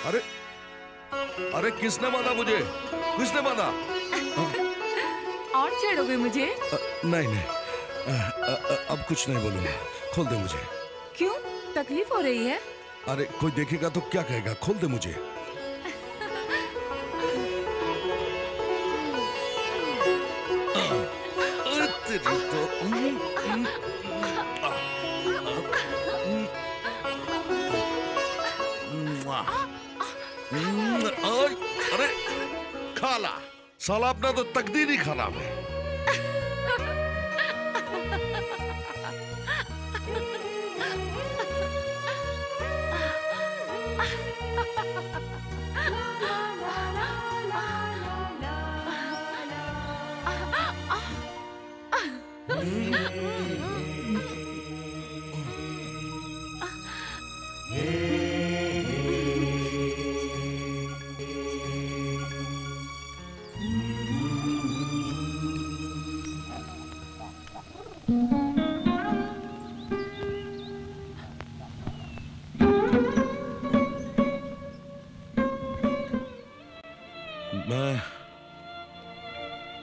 अरे अरे किसने मारा मुझे? किसने मारा? और छेड़ोगे मुझे? नहीं नहीं, अब कुछ नहीं बोलूंगा। खोल दे मुझे। क्यों, तकलीफ हो रही है? अरे कोई देखेगा तो क्या कहेगा? खोल दे मुझे। तेरी तो अरे खाला, साला अपना तो तकदीर ही खराब है।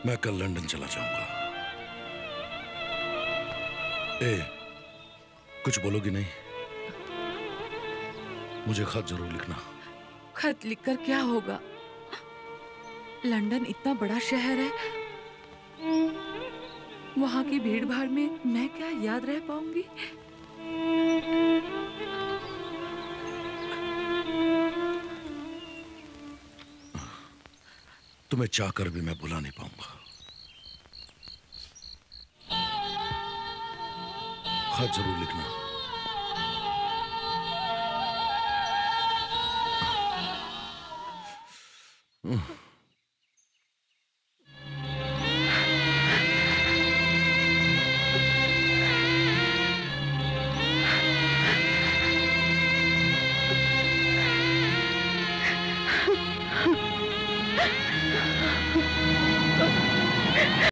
मैं कल लंदन चला जाऊंगा। कुछ बोलोगी नहीं? मुझे खत जरूर लिखना। खत लिखकर क्या होगा? लंदन इतना बड़ा शहर है, वहां की भीड़ भाड़ में मैं क्या याद रह पाऊंगी? तुम्हें चाहकर भी मैं भुला नहीं पाऊंगा। खत जरूर लिखना।